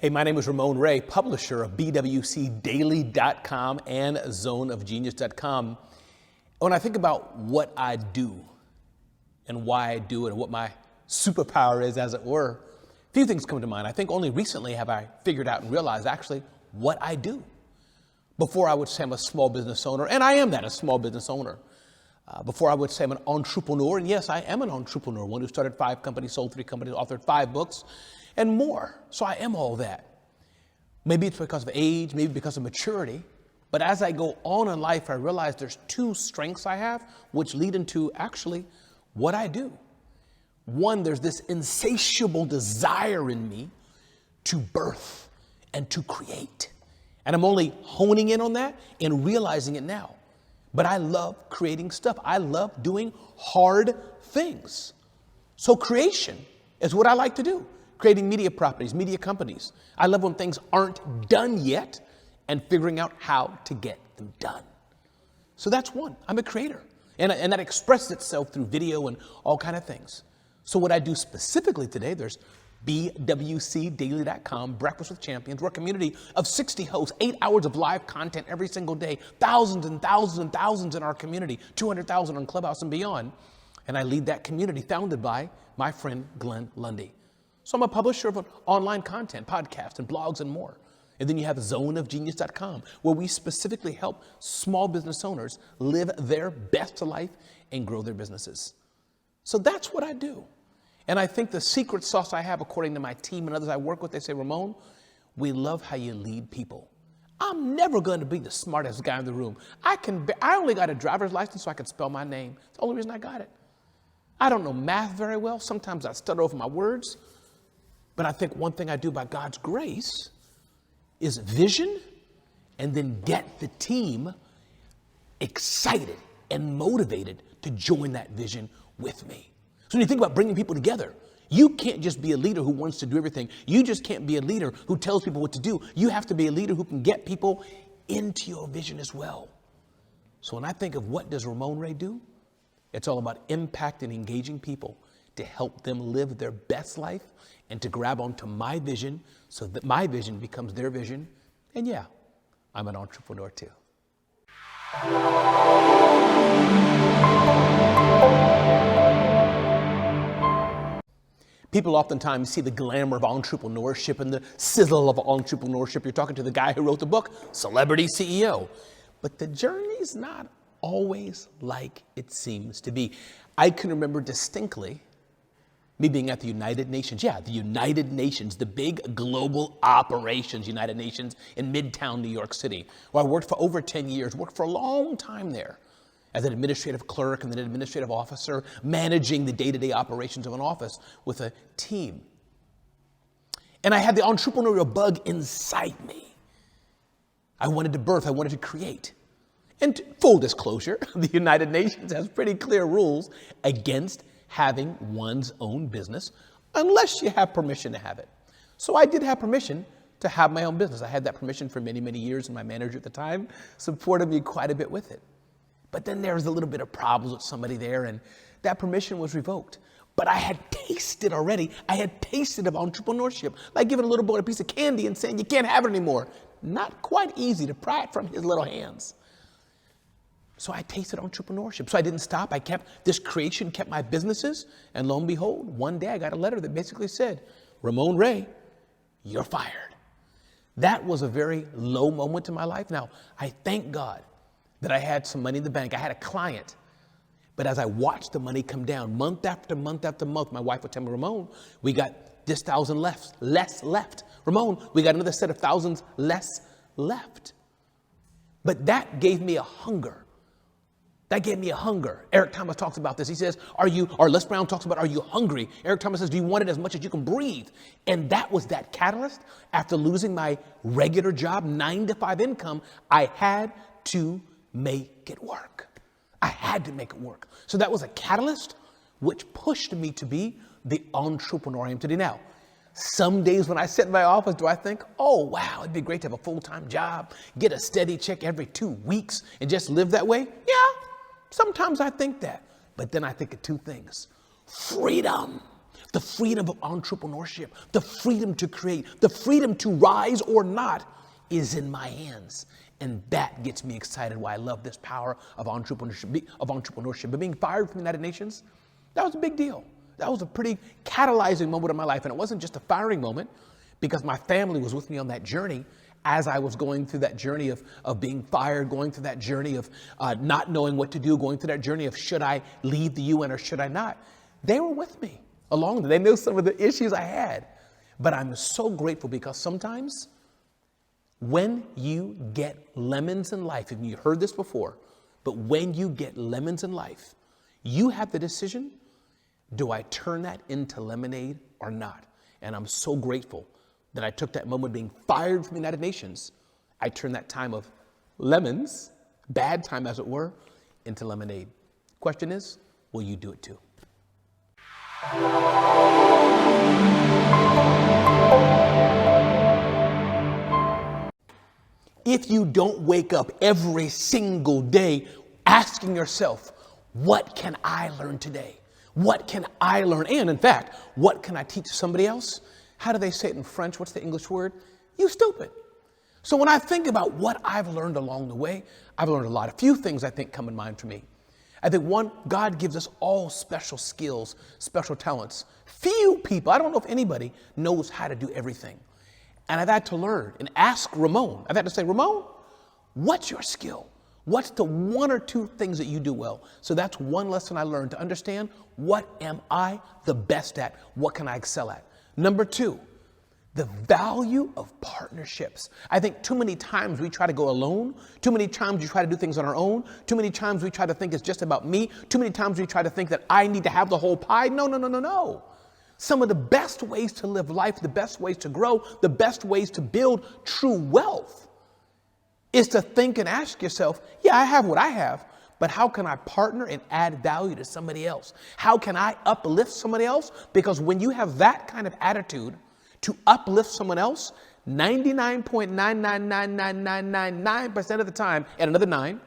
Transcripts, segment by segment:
Hey, my name is Ramon Ray, publisher of BWCDaily.com and ZoneOfGenius.com. When I think about what I do and why I do it and what my superpower is, as it were, a few things come to mind. I think only recently have I figured out and realized actually what I do. Before I would say I'm a small business owner, and I am that, a small business owner. Before I would say I'm an entrepreneur, and yes, I am an entrepreneur, one who started 5 companies, sold 3 companies, authored 5 books, and more. So I am all that. Maybe it's because of age, maybe because of maturity, but as I go on in life, I realize there's 2 strengths I have, which lead into actually what I do. One, there's this insatiable desire in me to birth and to create. And I'm only honing in on that and realizing it now. But I love creating stuff. I love doing hard things. So creation is what I like to do. Creating media properties, media companies. I love when things aren't done yet and figuring out how to get them done. So that's one. I'm a creator. And that expresses itself through video and all kind of things. So what I do specifically today, there's BWCDaily.com, Breakfast with Champions. We're a community of 60 hosts, 8 hours of live content every single day, thousands and thousands and thousands in our community, 200,000 on Clubhouse and beyond. And I lead that community founded by my friend Glenn Lundy. So I'm a publisher of online content, podcasts, and blogs and more. And then you have ZoneOfGenius.com, where we specifically help small business owners live their best life and grow their businesses. So that's what I do. And I think the secret sauce I have, according to my team and others I work with, they say, Ramon, we love how you lead people. I'm never going to be the smartest guy in the room. I only got a driver's license so I can spell my name. It's the only reason I got it. I don't know math very well. Sometimes I stutter over my words. But I think one thing I do by God's grace is vision and then get the team excited and motivated to join that vision with me. So when you think about bringing people together, you can't just be a leader who wants to do everything. You just can't be a leader who tells people what to do. You have to be a leader who can get people into your vision as well. So when I think of what does Ramon Ray do, it's all about impact and engaging people to help them live their best life and to grab onto my vision so that my vision becomes their vision. And yeah, I'm an entrepreneur too. People oftentimes see the glamour of entrepreneurship and the sizzle of entrepreneurship. You're talking to the guy who wrote the book, Celebrity CEO. But the journey's not always like it seems to be. I can remember distinctly me being at the United Nations. Yeah, the United Nations, the big global operations United Nations in Midtown New York City, where I worked for over 10 years, worked for a long time there as an administrative clerk and then an administrative officer, managing the day-to-day operations of an office with a team. And I had the entrepreneurial bug inside me. I wanted to birth, I wanted to create. And full disclosure, the United Nations has pretty clear rules against having one's own business unless you have permission to have it. So I did have permission to have my own business. I had that permission for many, many years, and my manager at the time supported me quite a bit with it. But then there was a little bit of problems with somebody there, and that permission was revoked. But I had tasted already. I had tasted of entrepreneurship, like giving a little boy a piece of candy and saying, you can't have it anymore. Not quite easy to pry it from his little hands. So I tasted entrepreneurship. So I didn't stop. This creation kept my businesses. And lo and behold, one day I got a letter that basically said, Ramon Ray, you're fired. That was a very low moment in my life. Now, I thank God that I had some money in the bank. I had a client. But as I watched the money come down month after month after month, my wife would tell me, Ramon, we got this 1,000 less left. Ramon, we got another set of thousands less left. But that gave me a hunger. That gave me a hunger. Eric Thomas talks about this. He says, Les Brown talks about, are you hungry? Eric Thomas says, do you want it as much as you can breathe? And that was that catalyst. After losing my regular job, 9-to-5 income, I had to make it work. I had to make it work. So that was a catalyst which pushed me to be the entrepreneur I am today. Now, some days when I sit in my office, do I think, oh, wow, it'd be great to have a full-time job, get a steady check every 2 weeks and just live that way? Yeah. Sometimes I think that, but then I think of 2 things. Freedom. The freedom of entrepreneurship, the freedom to create, the freedom to rise or not is in my hands. And that gets me excited, why I love this power of entrepreneurship. But being fired from the United Nations, that was a big deal. That was a pretty catalyzing moment in my life. And it wasn't just a firing moment, because my family was with me on that journey as I was going through that journey of being fired, going through that journey of not knowing what to do, going through that journey of should I leave the UN or should I not. They were with me along. They knew some of the issues I had. But I'm so grateful, because sometimes when you get lemons in life, and you heard this before, but when you get lemons in life, you have the decision, do I turn that into lemonade or not? And I'm so grateful that I took that moment being fired from the United Nations. I turned that time of lemons, bad time as it were, into lemonade. Question is, will you do it too? If you don't wake up every single day asking yourself, what can I learn today? What can I learn? And in fact, what can I teach somebody else? How do they say it in French? What's the English word? You stupid. So when I think about what I've learned along the way, I've learned a lot. A few things I think come in mind for me. I think one, God gives us all special skills, special talents. Few people, I don't know if anybody knows how to do everything. And I've had to learn and ask Ramon. I've had to say, Ramon, what's your skill? What's the one or two things that you do well? So that's one lesson I learned, to understand, what am I the best at? What can I excel at? Number two, the value of partnerships. I think too many times we try to go alone. Too many times we try to do things on our own. Too many times we try to think it's just about me. Too many times we try to think that I need to have the whole pie. No. Some of the best ways to live life, the best ways to grow, the best ways to build true wealth is to think and ask yourself, yeah, I have what I have, but how can I partner and add value to somebody else? How can I uplift somebody else? Because when you have that kind of attitude to uplift someone else, 99.9999999% of the time, and another 9,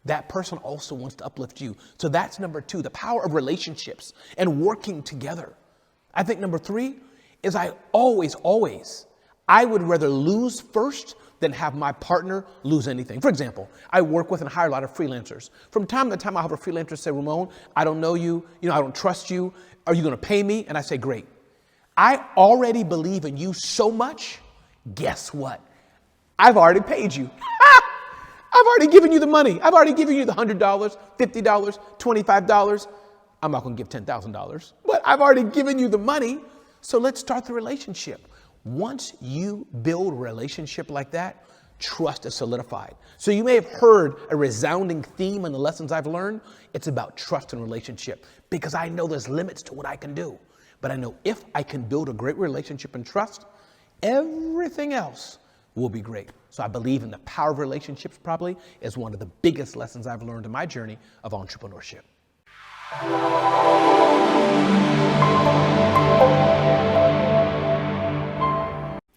that person also wants to uplift you. So that's number 2, the power of relationships and working together. I think number 3 is I would rather lose first than have my partner lose anything. For example, I work with and hire a lot of freelancers. From time to time, I'll have a freelancer say, Ramon, I don't know you, I don't trust you. Are you going to pay me? And I say, great. I already believe in you so much. Guess what? I've already paid you. I've already given you the money. I've already given you the $100, $50, $25. I'm not going to give $10,000, but I've already given you the money. So let's start the relationship. Once you build a relationship like that, trust is solidified. So you may have heard a resounding theme in the lessons I've learned. It's about trust and relationship, because I know there's limits to what I can do. But I know if I can build a great relationship and trust, everything else will be great. So I believe in the power of relationships probably is one of the biggest lessons I've learned in my journey of entrepreneurship.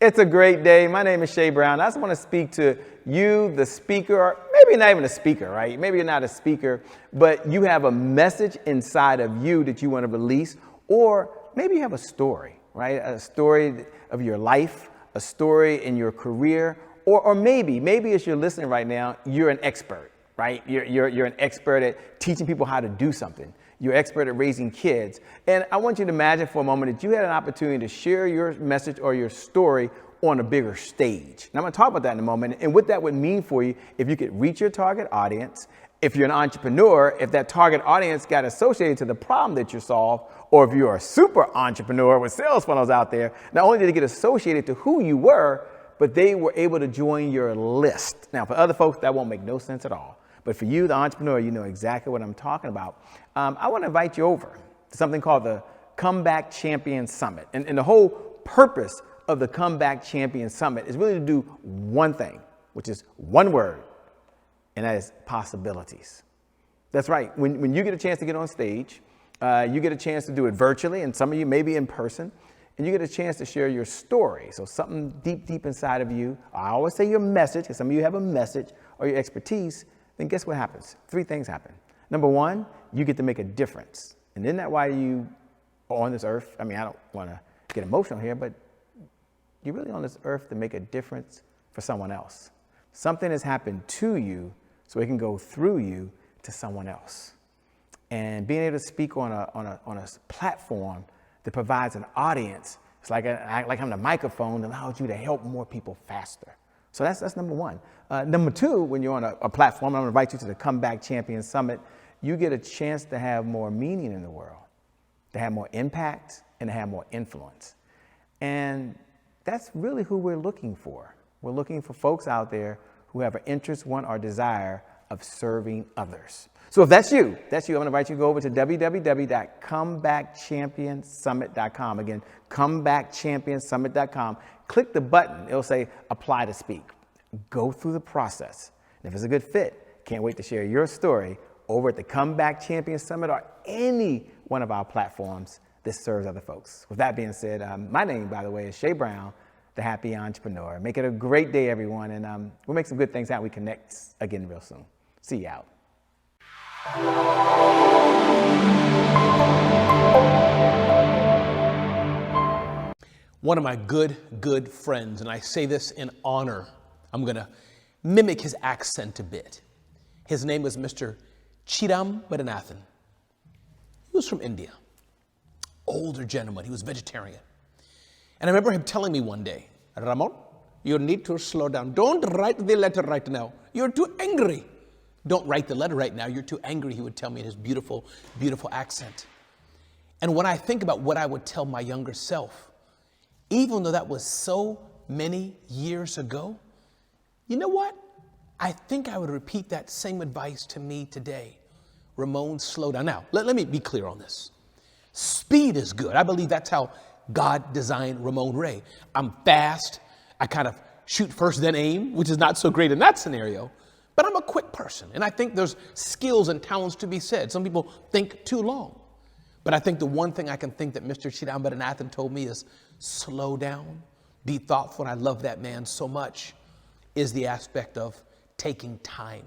It's a great day. My name is Shay Brown. I just want to speak to you, the speaker, or maybe not even a speaker, right? Maybe you're not a speaker, but you have a message inside of you that you want to release, or maybe you have a story, right? A story of your life, a story in your career, or maybe as you're listening right now, you're an expert, right? You're an expert at teaching people how to do something. You're an expert at raising kids. And I want you to imagine for a moment that you had an opportunity to share your message or your story on a bigger stage. And I'm going to talk about that in a moment and what that would mean for you if you could reach your target audience. If you're an entrepreneur, if that target audience got associated to the problem that you solve, or if you're a super entrepreneur with sales funnels out there, not only did it get associated to who you were, but they were able to join your list. Now, for other folks, that won't make no sense at all. But for you, the entrepreneur, you know exactly what I'm talking about. I want to invite you over to something called the Comeback Champion Summit. And the whole purpose of the Comeback Champion Summit is really to do one thing, which is one word, and that is possibilities. That's right. When you get a chance to get on stage, you get a chance to do it virtually, and some of you maybe in person, and you get a chance to share your story. So something deep inside of you. I always say your message, because some of you have a message or your expertise. Then guess what happens? 3 things happen. Number 1, you get to make a difference. And isn't that why you on this earth. I mean, I don't want to get emotional here, but you're really on this earth to make a difference for someone else. Something has happened to you so it can go through you to someone else. And being able to speak on a platform that provides an audience, it's like having a microphone that allows you to help more people faster. So that's number one. Number two, when you're on a platform, I'm going to invite you to the Comeback Champion Summit, you get a chance to have more meaning in the world, to have more impact, and to have more influence. And that's really who we're looking for. We're looking for folks out there who have an interest, want, or desire of serving others. So if that's you, I'm going to invite you to go over to www.comebackchampionsummit.com. Again, comebackchampionsummit.com. Click the button. It'll say apply to speak. Go through the process. And if it's a good fit, can't wait to share your story over at the Comeback Champion Summit or any one of our platforms that serves other folks. With that being said, my name, by the way, is Shay Brown, the Happy Entrepreneur. Make it a great day, everyone, and we'll make some good things out. We connect again real soon. See you out. One of my good friends, and I say this in honor, I'm going to mimic his accent a bit. His name was Mr. Chidambaranathan. He was from India. Older gentleman. He was vegetarian. And I remember him telling me one day, Ramon, you need to slow down. Don't write the letter right now. You're too angry. Don't write the letter right now. You're too angry, he would tell me in his beautiful, beautiful accent. And when I think about what I would tell my younger self, even though that was so many years ago, you know what? I think I would repeat that same advice to me today. Ramon, slow down. Now, let me be clear on this. Speed is good. I believe that's how God designed Ramon Ray. I'm fast. I kind of shoot first, then aim, which is not so great in that scenario. But I'm a quick person, and I think there's skills and talents to be said. Some people think too long. But I think the one thing I can think that Mr. Chidambaranathan told me is slow down, be thoughtful, and I love that man so much, is the aspect of taking time.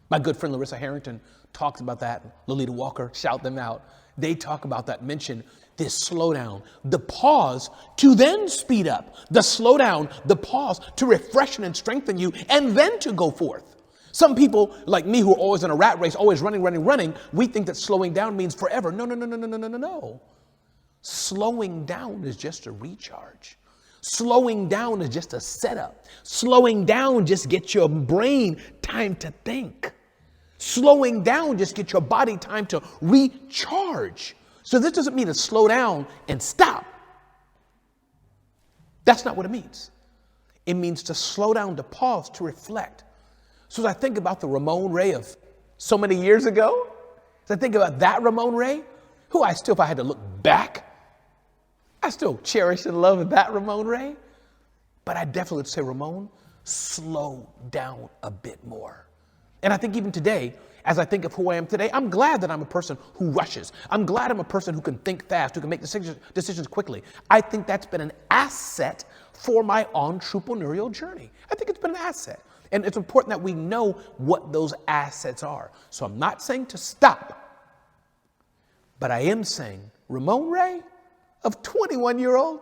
My good friend Larissa Harrington talks about that. Lolita Walker, shout them out. They talk about that, mention this slowdown, the pause to then speed up, the slowdown, the pause to refreshen and strengthen you, and then to go forth. Some people like me who are always in a rat race, always running, we think that slowing down means forever. No. Slowing down is just a recharge. Slowing down is just a setup. Slowing down just gets your brain time to think. Slowing down just gets your body time to recharge. So this doesn't mean to slow down and stop. That's not what it means. It means to slow down, to pause, to reflect. So as I think about the Ramon Ray of so many years ago, as I think about that Ramon Ray, who I still, if I had to look back, I still cherish and love that Ramon Ray. But I definitely would say, Ramon, slow down a bit more. And I think even today, as I think of who I am today, I'm glad that I'm a person who rushes. I'm glad I'm a person who can think fast, who can make decisions quickly. I think that's been an asset for my entrepreneurial journey. I think it's been an asset. And it's important that we know what those assets are. So I'm not saying to stop, but I am saying, Ramon Ray, of 21-year-old,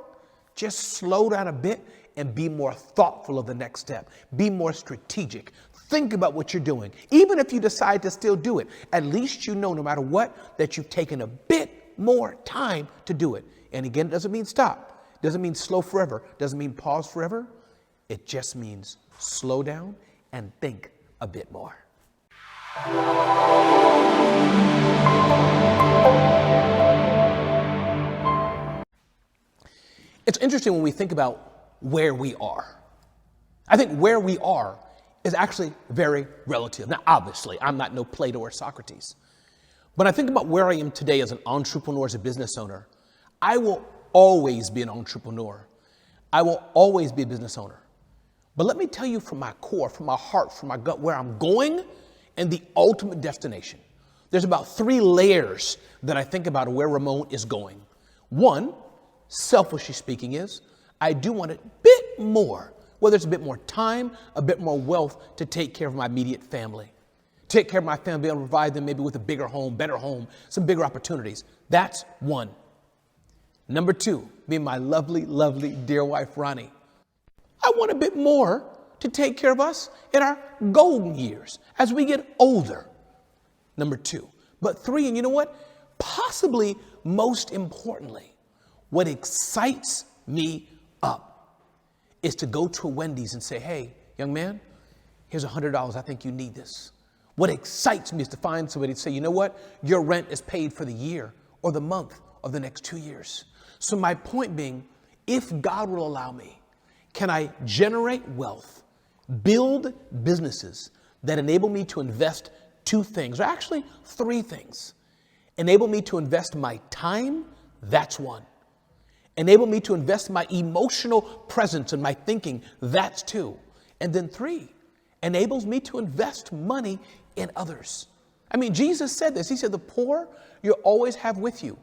just slow down a bit and be more thoughtful of the next step. Be more strategic. Think about what you're doing. Even if you decide to still do it, at least you know, no matter what, that you've taken a bit more time to do it. And again, it doesn't mean stop. It doesn't mean slow forever. It doesn't mean pause forever. It just means slow down and think a bit more. It's interesting when we think about where we are. I think where we are is actually very relative. Now, obviously, I'm not no Plato or Socrates. But I think about where I am today as an entrepreneur, as a business owner. I will always be an entrepreneur. I will always be a business owner. But let me tell you from my core, from my heart, from my gut, where I'm going and the ultimate destination. There's about 3 layers that I think about where Ramon is going. One, selfishly speaking, is I do want a bit more, whether it's a bit more time, a bit more wealth to take care of my immediate family. Take care of my family, be able to provide them maybe with a bigger home, better home, some bigger opportunities. That's one. Number two, me and my lovely, lovely dear wife, Ronnie. I want a bit more to take care of us in our golden years as we get older. Number two. But three, and you know what? Possibly most importantly, what excites me up is to go to a Wendy's and say, hey, young man, here's $100. I think you need this. What excites me is to find somebody to say, you know what? Your rent is paid for the year or the month of the next 2 years. So my point being, if God will allow me, can I generate wealth, build businesses that enable me to invest two things, or actually three things. Enable me to invest my time, that's one. Enable me to invest my emotional presence and my thinking, that's two. And then three, enables me to invest money in others. I mean, Jesus said this. He said, the poor you'll always have with you.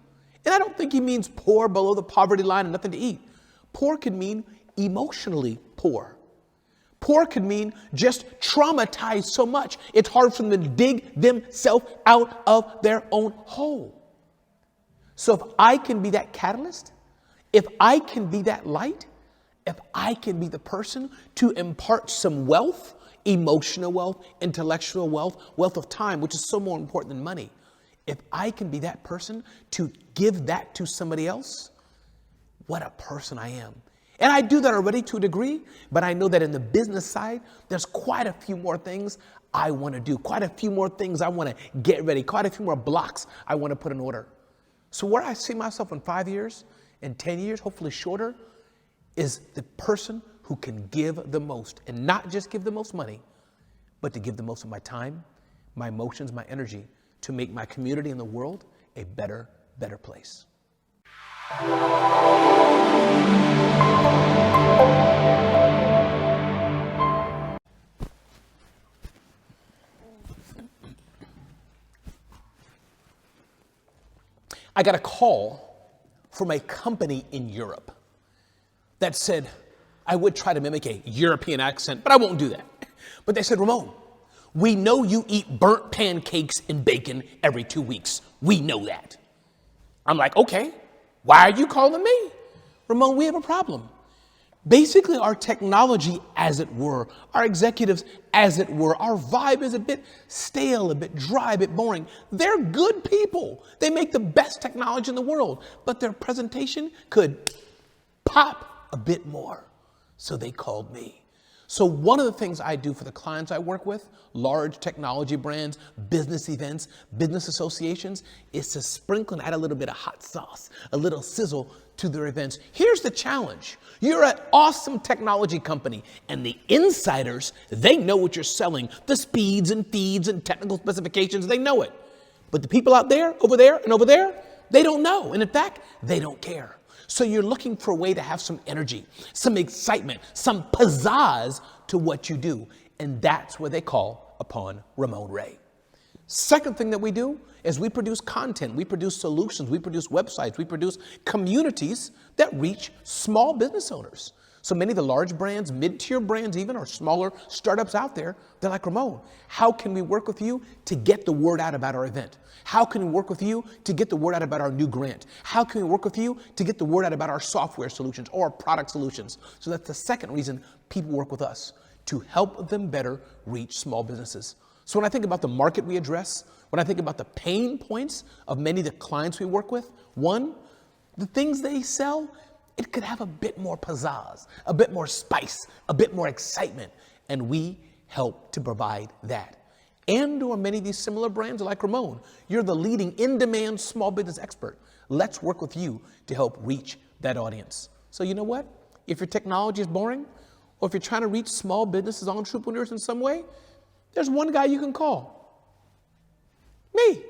And I don't think he means poor below the poverty line and nothing to eat. Poor could mean emotionally poor. Poor could mean just traumatized so much, it's hard for them to dig themselves out of their own hole. So if I can be that catalyst, if I can be that light, if I can be the person to impart some wealth, emotional wealth, intellectual wealth, wealth of time, which is so more important than money. If I can be that person to give that to somebody else, what a person I am. And I do that already to a degree, but I know that in the business side, there's quite a few more things I want to do, quite a few more things I want to get ready, quite a few more blocks I want to put in order. So where I see myself in 5 years, in 10 years, hopefully shorter, is the person who can give the most, and not just give the most money, but to give the most of my time, my emotions, my energy, to make my community and the world a better place. I got a call from a company in Europe that said I would try to mimic a European accent, but I won't do that. But they said, Ramon, we know you eat burnt pancakes and bacon every 2 weeks. We know that. I'm like, okay, why are you calling me? Ramon, we have a problem. Basically, our technology, as it were, our executives, as it were, our vibe is a bit stale, a bit dry, a bit boring. They're good people. They make the best technology in the world, but their presentation could pop a bit more. So they called me. So one of the things I do for the clients I work with, large technology brands, business events, business associations, is to sprinkle and add a little bit of hot sauce, a little sizzle to their events. Here's the challenge. You're an awesome technology company, and the insiders, they know what you're selling, the speeds and feeds and technical specifications, they know it. But the people out there, over there, and over there, they don't know. And in fact, they don't care. So you're looking for a way to have some energy, some excitement, some pizzazz to what you do. And that's where they call upon Ramon Ray. Second thing that we do is we produce content, we produce solutions, we produce websites, we produce communities that reach small business owners. So many of the large brands, mid-tier brands even, or smaller startups out there, they're like, Ramon, how can we work with you to get the word out about our event? How can we work with you to get the word out about our new grant? How can we work with you to get the word out about our software solutions or our product solutions? So that's the second reason people work with us, to help them better reach small businesses. So when I think about the market we address, when I think about the pain points of many of the clients we work with, one, the things they sell, it could have a bit more pizzazz, a bit more spice, a bit more excitement, and we help to provide that. And or many of these similar brands are like Ramon, you're the leading in-demand small business expert. Let's work with you to help reach that audience. So you know what? If your technology is boring, or if you're trying to reach small businesses, entrepreneurs in some way, there's one guy you can call. Me.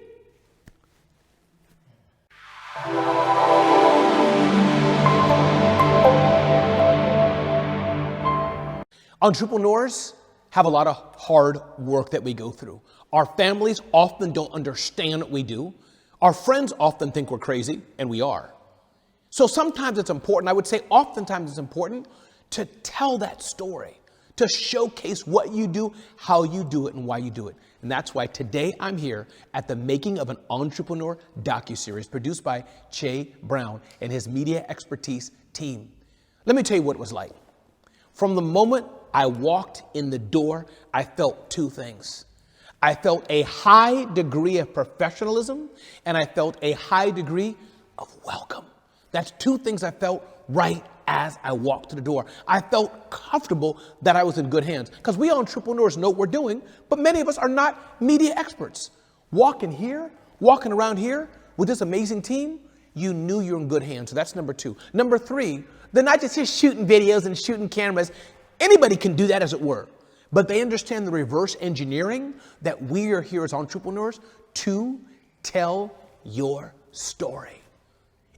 Entrepreneurs have a lot of hard work that we go through. Our families often don't understand what we do. Our friends often think we're crazy, and we are. So sometimes it's important, I would say oftentimes it's important to tell that story, to showcase what you do, how you do it, and why you do it. And that's why today I'm here at the Making of an Entrepreneur DocuSeries produced by Che Brown and his Media Expertise team. Let me tell you what it was like. From the moment I walked in the door, I felt two things. I felt a high degree of professionalism, and I felt a high degree of welcome. That's two things I felt right as I walked to the door. I felt comfortable that I was in good hands, because we entrepreneurs know what we're doing, but many of us are not media experts. Walking around here with this amazing team, you knew you're in good hands. So that's number two. Number three, they're not just here shooting videos and shooting cameras. Anybody can do that, as it were. But they understand the reverse engineering that we are here as entrepreneurs to tell your story.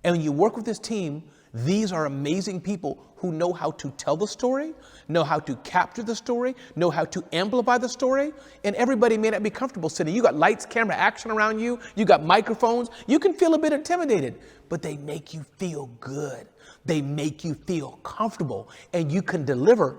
And when you work with this team, these are amazing people who know how to tell the story, know how to capture the story, know how to amplify the story. And everybody may not be comfortable sitting. You got lights, camera, action around you. You got microphones. You can feel a bit intimidated, but they make you feel good. They make you feel comfortable, and you can deliver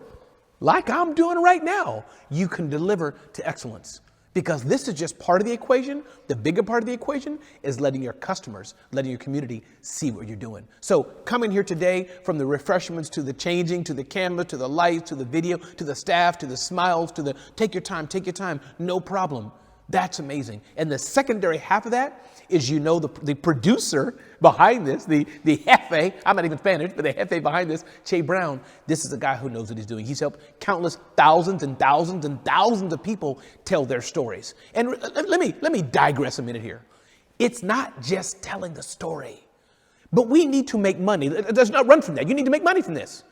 like I'm doing right now. You can deliver to excellence, because this is just part of the equation. The bigger part of the equation is letting your customers, letting your community see what you're doing. So coming here today, from the refreshments to the changing, to the camera, to the lights, to the video, to the staff, to the smiles, to the take your time, no problem. That's amazing. And the secondary half of that is, the producer behind this, the jefe, I'm not even Spanish, but the jefe behind this, Che Brown, this is a guy who knows what he's doing. He's helped countless thousands and thousands and thousands of people tell their stories. And let me digress a minute here. It's not just telling the story, but we need to make money. Let's not run from that. You need to make money from this.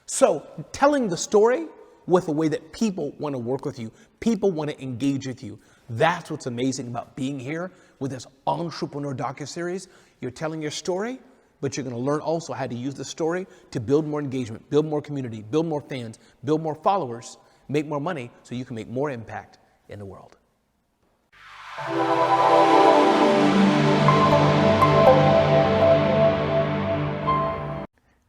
So telling the story with a way that people want to work with you, people want to engage with you. That's what's amazing about being here with this Entrepreneur DocuSeries. You're telling your story, but you're going to learn also how to use the story to build more engagement, build more community, build more fans, build more followers, make more money, so you can make more impact in the world.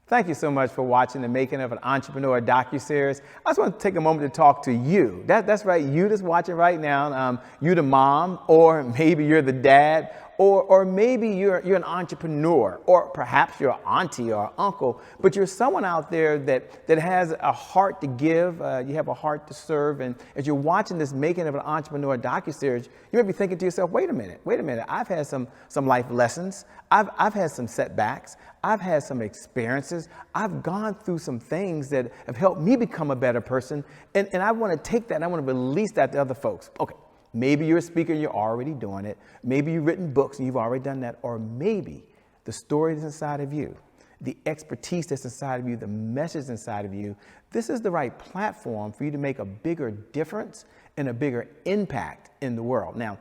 Thank you so much for watching the Making of an Entrepreneur DocuSeries. I just want to take a moment to talk to you. That's right, you that's watching right now. You the mom, or maybe you're the dad, or maybe you're an entrepreneur, or perhaps you're an auntie or uncle, but you're someone out there that has a heart to give, you have a heart to serve, and as you're watching this Making of an Entrepreneur DocuSeries, you may be thinking to yourself, wait a minute, I've had some life lessons, I've had some setbacks, I've had some experiences, I've gone through some things that have helped me become a better person, and I want to take that and I want to release that to other folks. Okay. Maybe you're a speaker and you're already doing it. Maybe you've written books and you've already done that. Or maybe the story that's inside of you, the expertise that's inside of you, the message inside of you, this is the right platform for you to make a bigger difference and a bigger impact in the world. Now,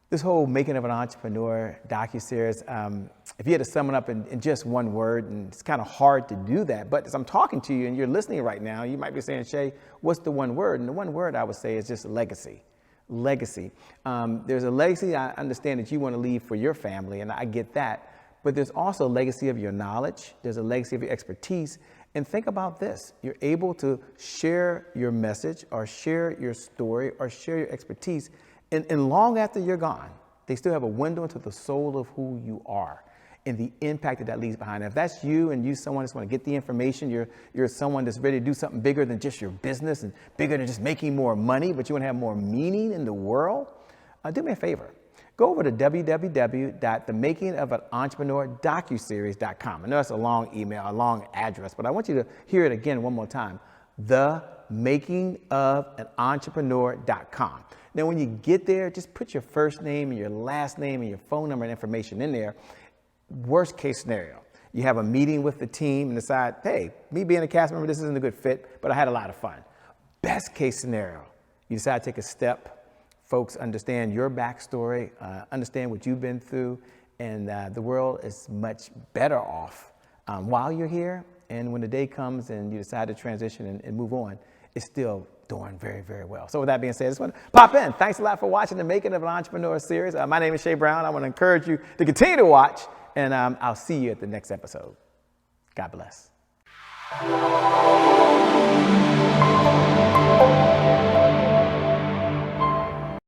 this whole Making of an Entrepreneur DocuSeries, if you had to sum it up in just one word, and it's kind of hard to do that, but as I'm talking to you and you're listening right now, you might be saying, Shay, what's the one word? And the one word I would say is just legacy. Legacy. There's a legacy I understand that you want to leave for your family, and I get that. But there's also a legacy of your knowledge. There's a legacy of your expertise. And think about this. You're able to share your message or share your story or share your expertise. And long after you're gone, they still have a window into the soul of who you are and the impact that leaves behind. If that's you and you're someone that's want to get the information, you're someone that's ready to do something bigger than just your business and bigger than just making more money, but you want to have more meaning in the world, do me a favor. Go over to www.themakingofanontrepreneurdocuseries.com. I know that's a long email, a long address, but I want you to hear it again one more time. Themakingofanoentrepreneur.com. Now, when you get there, just put your first name and your last name and your phone number and information in there. Worst case scenario, you have a meeting with the team and decide, hey, me being a cast member, this isn't a good fit, but I had a lot of fun. Best case scenario, you decide to take a step. Folks understand your backstory, understand what you've been through, and the world is much better off while you're here. And when the day comes and you decide to transition and move on, it's still doing very, very well. So with that being said, I just want to pop in. Thanks a lot for watching the Making of an Entrepreneur series. My name is Che Brown. I want to encourage you to continue to watch, and I'll see you at the next episode. God bless.